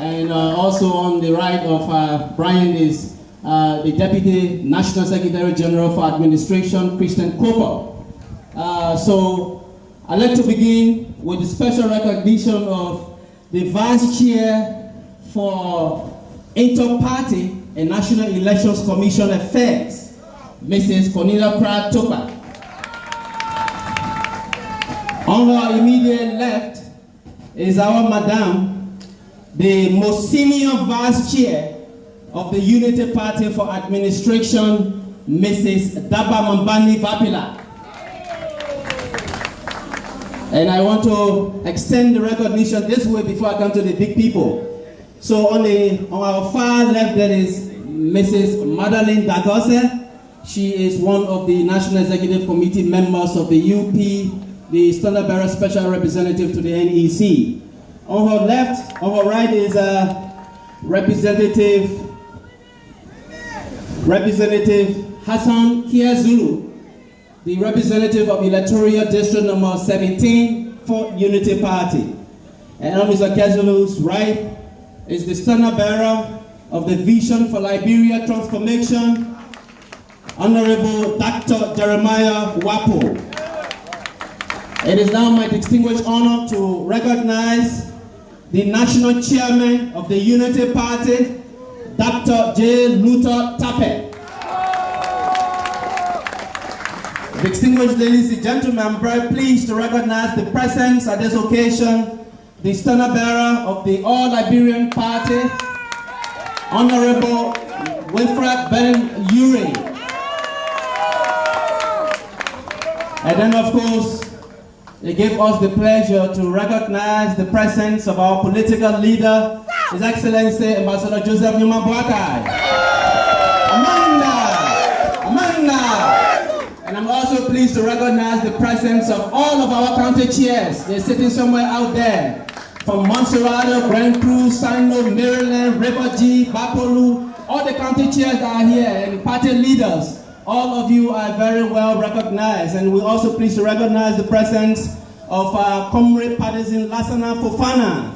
And also on the right of Brian is the Deputy National Secretary General for Administration, Christian Cooper. So I'd like to begin with the special recognition of the Vice Chair for Inter-Party and National Elections Commission Affairs, Mrs. Cornelia Pratt-Topa. On her immediate left is our Madam, the most senior Vice Chair of the Unity Party for Administration, Mrs. Daba Mambani Vapila. And I want to extend the recognition this way before I come to the big people. So on our far left, there is Mrs. Madeleine Dagose. She is one of the National Executive Committee members of the UP, the Standard Bearer Special Representative to the NEC. On her left, on her right is Representative Hassan Kiazulu, the representative of electoral district number 17 for Unity Party. And on Mr. Kiazulu's right is the standard bearer of the Vision for Liberia Transformation, Honorable Dr. Jeremiah Wapo. It is now my distinguished honor to recognize the National Chairman of the Unity Party, Dr. J. Luther Tape. Distinguished ladies and gentlemen, I'm very pleased to recognize the presence at this occasion, the standard bearer of the All Liberian Party, Honorable Wilfred Ben Uri. And then, of course, it gave us the pleasure to recognize the presence of our political leader, His Excellency Ambassador Joseph Nyumah Boakai. Amanda. And I'm also pleased to recognize the presence of all of our county chairs. They're sitting somewhere out there. From Montserrat, Grand Cruz, Sino, Maryland, River G, Bapolu, all the county chairs that are here, and party leaders. All of you are very well recognized. And we're also pleased to recognize the presence of our comrade partisan Lassana Fofana.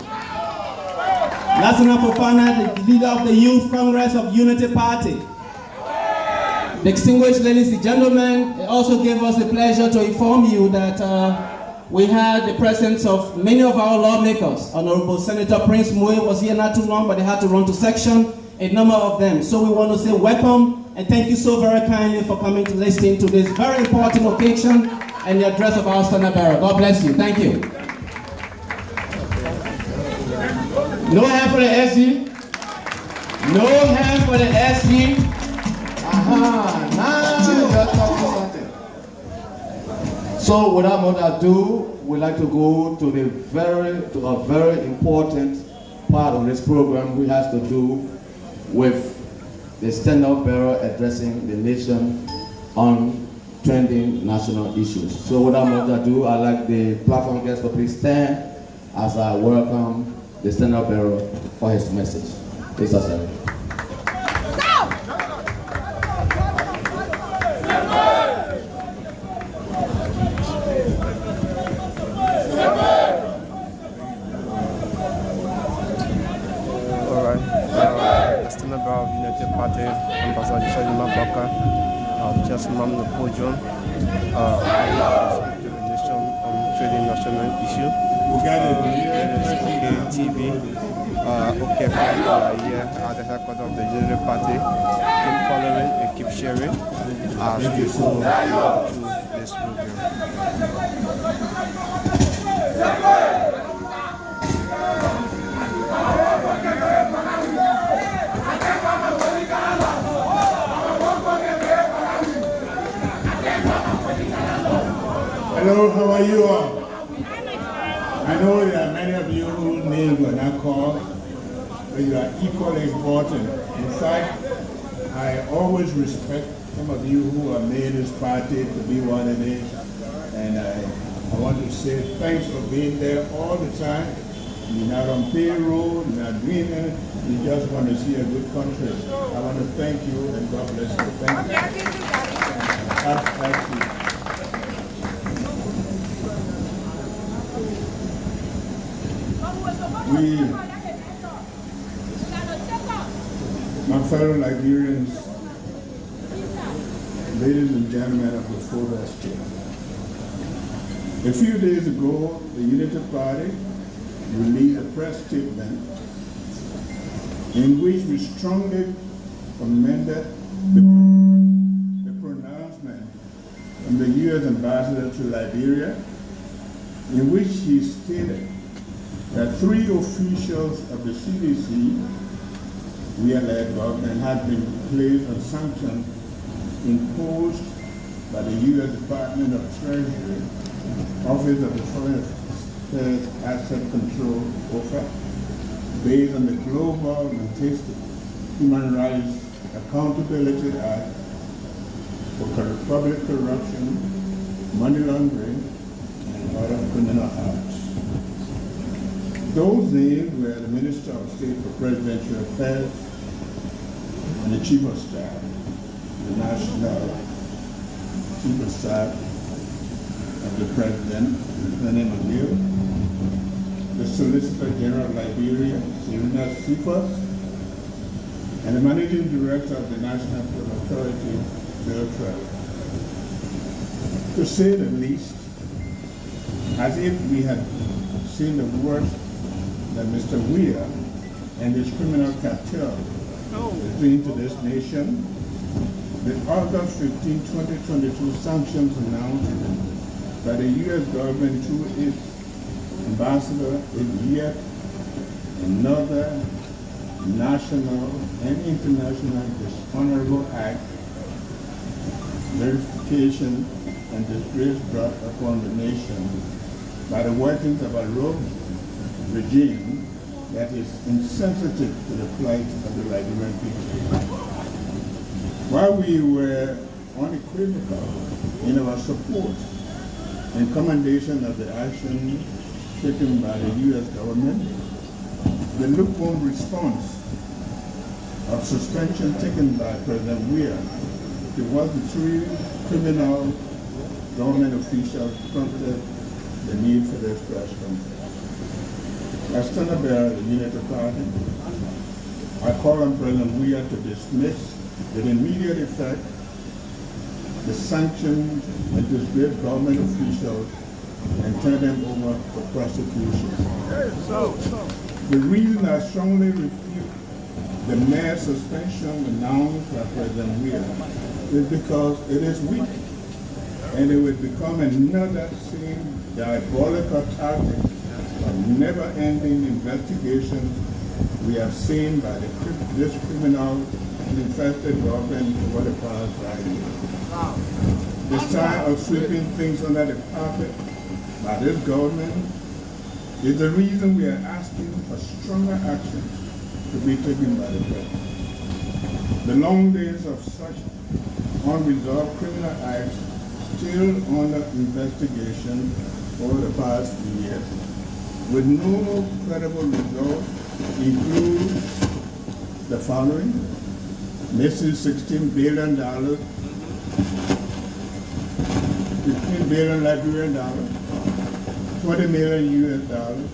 Lassana Fofana, the leader of the Youth Congress of Unity Party. Distinguished ladies and gentlemen, it also gave us the pleasure to inform you that we had the presence of many of our lawmakers. Honorable Senator Prince Moe was here not too long, but they had to run to section, a number of them. So we want to say welcome and thank you so very kindly for coming to listen to this very important occasion and the address of our standard bearer. God bless you. Thank you. No hand for the SG. No hand for the SG. Now you're talking something. So without more ado, we'd like to go to a very important part of this program, which has to do with the standard bearer addressing the nation on trending national issues. So without more ado, I'd like the platform guests to please stand as I welcome the standard bearer for his message. Please stand. Of Unity Party, Ambassador Nyumah Boakai, just on the podium, the nation on trading national issue. OK TV, OK here at the headquarters of the Unity Party. Keep following and keep sharing as we go through this program. Hello, how are you all? I know there are many of you whose names were not called, but you are equally important. In fact, I always respect some of you who have made this party to be what it is. And I want to say thanks for being there all the time. You're not on payroll, you're not doing anything. You just want to see a good country. I want to thank you and God bless you. Thank you. Thank you. My fellow Liberians, ladies and gentlemen of the photo exchange. A few days ago, the Unity Party released a press statement in which we strongly commended the pronouncement from the U.S. ambassador to Liberia, in which he stated that 3 officials of the CDC, we-led government, had been placed on sanctions imposed by the U.S. Department of Treasury, Office of the Foreign Affairs Asset Control OFAC, based on the Global Magnitsky Human Rights Accountability Act for public corruption, money laundering, and other criminal acts. Those names were the Minister of State for Presidential Affairs and the Chief of Staff, the National Chief of Staff of the President, Lieutenant McNeil, the Solicitor General of Liberia, Serena Cephas, and the Managing Director of the National Port Authority, Bill Trevor. To say the least, as if we had seen the worst that Mr. Weir and his criminal cartel is doing to this nation, the August 15, 2022 sanctions announced by the U.S. government through its ambassador is yet another national and international dishonorable act, verification, and disgrace brought upon the nation by the workings of a rogue regime that is insensitive to the plight of the Liberian people. While we were unequivocal in our support and commendation of the action taken by the U.S. government, the lukewarm response of suspension taken by President Weir towards the 3 criminal government officials prompted the need for this press conference. As standard bearer of the Unity Party, I call on President Weir to dismiss with immediate effect the sanctioned and disgraced government officials and turn them over for prosecution. The reason I strongly refute the mere suspension announced by President Weir is because it is weak, and it would become another same diabolical tactic of never-ending investigation we have seen by this criminal and infested government over the past 5 years. This time of sweeping things under the carpet by this government is the reason we are asking for stronger action to be taken by the president. The long days of such unresolved criminal acts still under investigation over the past few years, with no credible results, include the following: missing $16 billion, 15 billion Liberian dollars, 20 million US dollars,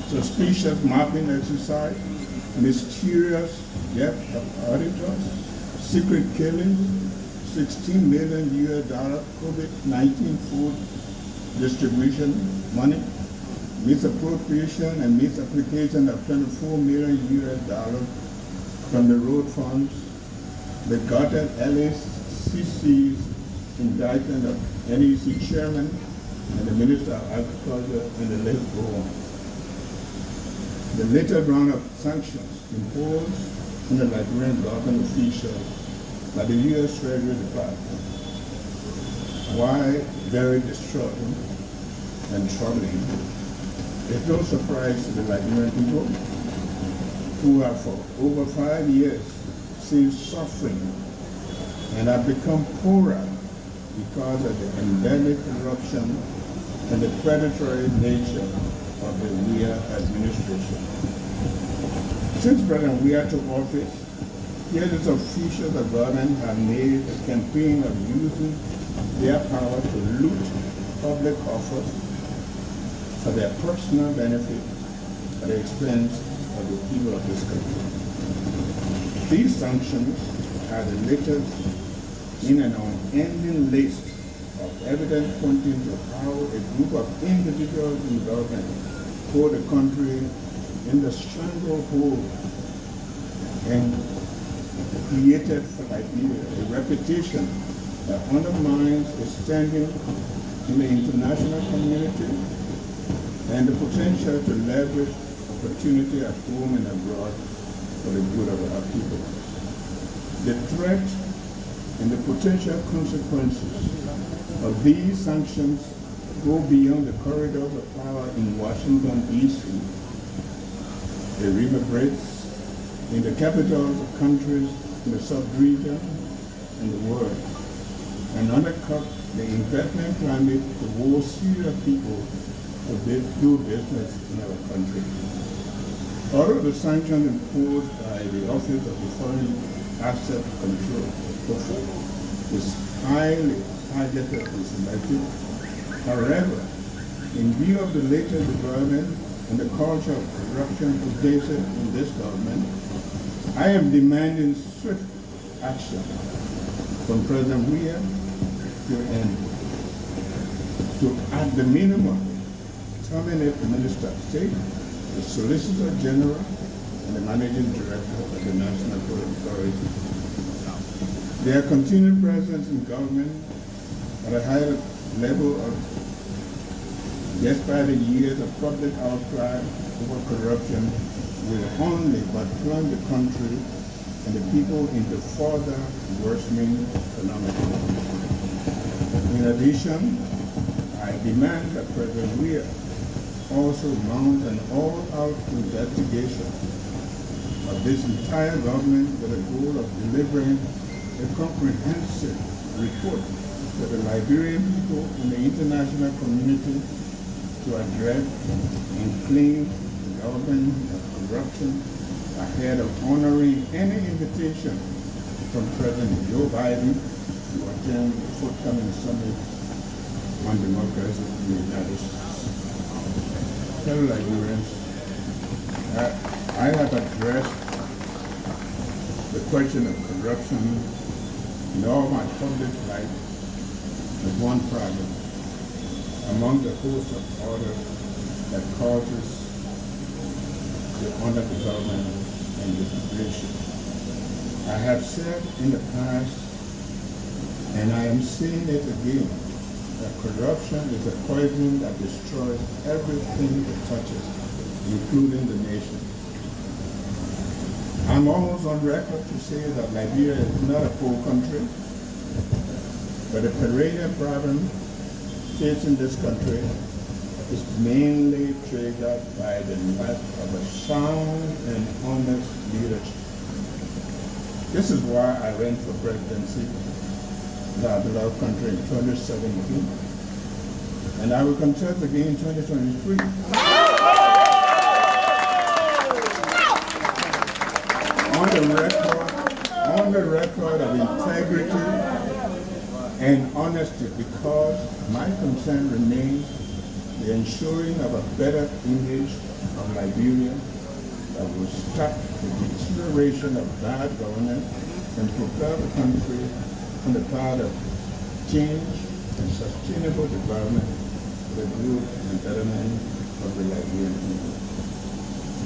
suspicious mapping exercise, mysterious death of auditors, secret killings, 16 million US dollar COVID-19 food distribution money, misappropriation and misapplication of 24 million US dollars from the road funds, the gutted LACC's indictment of NEC chairman and the Minister of Agriculture, and the list go on. The latest round of sanctions imposed on the Liberian government officials by the U.S. Treasury Department. Why very distraughting and troubling, it's no surprise to the Liberian people who have for over 5 years seen suffering and have become poorer because of the endemic corruption and the predatory nature of the Weir administration. Since President Weir took office, yet its officials of government have made a campaign of using their power to loot public offers for their personal benefit at the expense of the people of this country. These sanctions are the latest in an unending list of evidence pointing to how a group of individuals in government hold the country in the stranglehold and created for Liberia a reputation that undermines its standing in the international community and the potential to leverage opportunity at home and abroad for the good of our people. The threat and the potential consequences of these sanctions go beyond the corridors of power in Washington, D.C., the river breaks in the capitals of countries in the sub-region and the world, and undercut the investment climate to woo serious people to do business in our country. Although the sanctions imposed by the Office of the Foreign Asset Control is highly targeted and selective, however, in view of the latest development and the culture of corruption pervasive in this government, I am demanding swift action from President Weah to at the minimum, terminate the Minister of State, the Solicitor General, and the Managing Director of the National Port Authority. Their continued presence in government at a high level despite the years of public outcry over corruption will only but plunge the country and the people into further worsening economic. In addition, I demand that President Weah also mount an all-out investigation of this entire government with the goal of delivering a comprehensive report to the Liberian people and the international community to address and clean the government of corruption ahead of honoring any invitation from President Joe Biden to attend the forthcoming summit on democracy in the United States. Fellow Liberians, I have addressed the question of corruption in all my public life as one problem among the host of others that causes the underdevelopment and degradation. I have said in the past, and I am saying it again, that corruption is a poison that destroys everything it touches, including the nation. I'm almost on record to say that Liberia is not a poor country, but the perennial problem facing this country is mainly triggered by the lack of a sound and honest leadership. This is why I ran for presidency of our beloved country in 2017, and I will contest again in 2023. On the record of integrity and honesty, because my concern remains the ensuring of a better image of Liberia that will stop the deterioration of bad governance and propel the country on the path of change and sustainable development for the good and betterment of the Liberian people.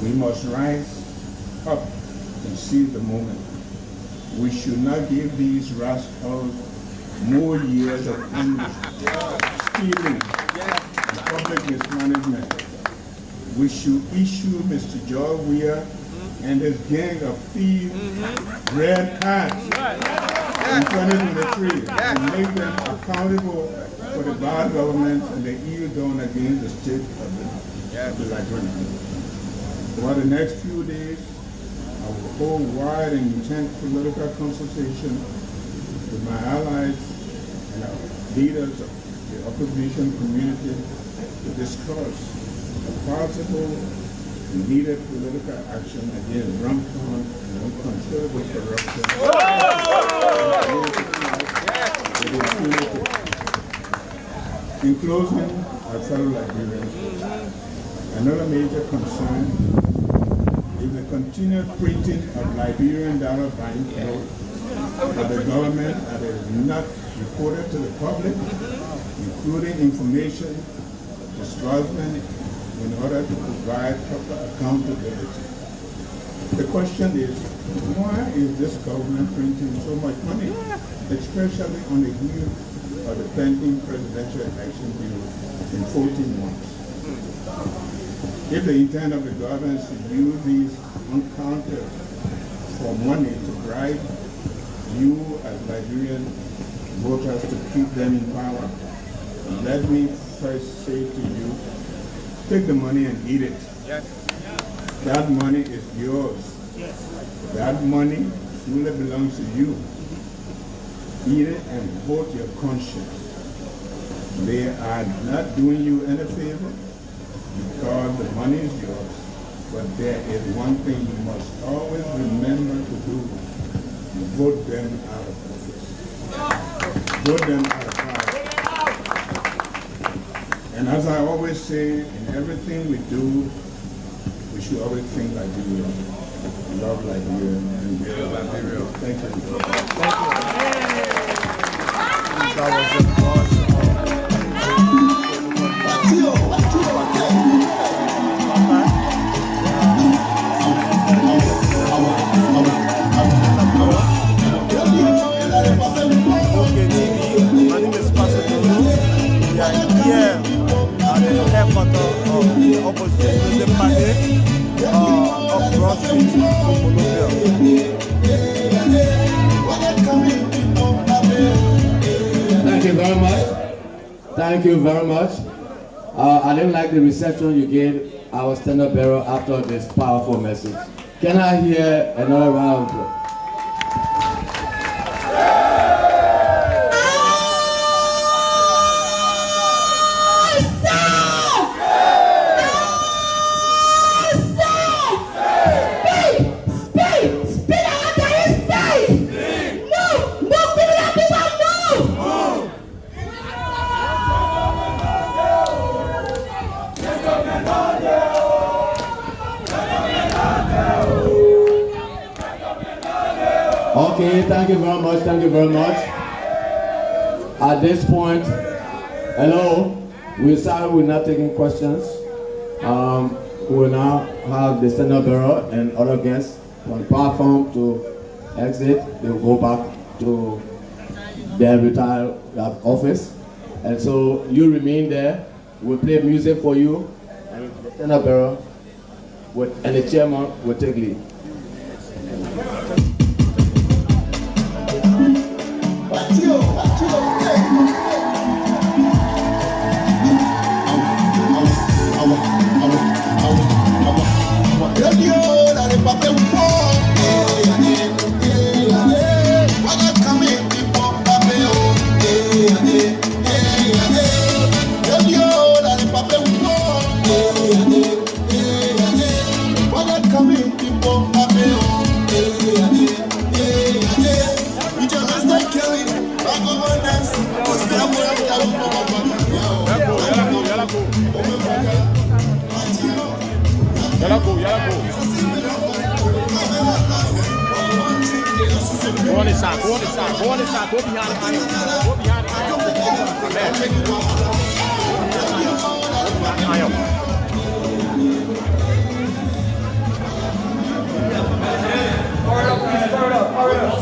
We must rise up and seize the moment. We should not give these rascals more years of stealing and public mismanagement. We should issue Mr. George Weah and his gang of thieves red cards in 2023 and make them accountable for the bad government and the evil done against the state of the Liberian people. For the next few days, I will hold wide and intense political consultation with my allies and our leaders of the opposition community to discuss a possible and needed political action against rampant and uncontrollable corruption. In closing, our fellow Liberians, another major concern is the continued printing of Liberian dollar banknotes by the government that is not reported to the public, including information disbursement in order to provide proper accountability. The question is, why is this government printing so much money, especially on the eve of the pending presidential election due in 14 months? If the intent of the government is to use these uncounted for money to bribe you as Liberian voters to keep them in power, let me first say to you, take the money and eat it. Yes. That money is yours. Yes. That money truly belongs to you. Eat it and vote your conscience. They are not doing you any favor because the money is yours. But there is one thing you must always remember to do. Vote them out of office. Vote them out of power. And as I always say, in everything we do, we should always think Liberia. Love Liberia and build Liberia. Thank you. Thank you. That was the boss Okay, TV. My name is Pastor Dodo. We are here at the headquarters of the opposition party of Broad Street, Thank you very much. Thank you very much. I didn't like the reception you gave our standard bearer after this powerful message. Can I hear another round of applause? Okay, thank you very much, thank you very much. At this point, hello, we're sorry we're not taking questions. We will now have the standard bearer and other guests on the platform to exit. They'll go back to their retired office. And so you remain there. We'll play music for you, and the standard bearer and the chairman will take lead. Go on this side, go on this side, go on this side, go behind the aisle. Go behind the aisle. Amen. Go behind the aisle. Fire up, please, fire up, fire up.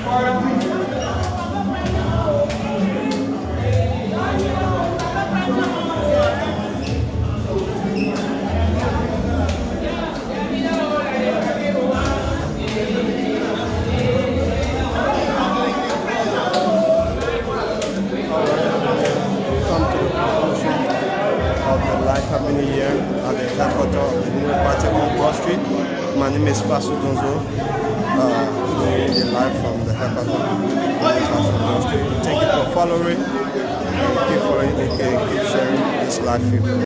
Fire up, please. Happening here at the headquarters of the Nyumah party on Broad Street. My name is Pastor Donzo. Doing the live from the headquarters of Broad Street. Thank you for following. Keep following, keep sharing this live feed.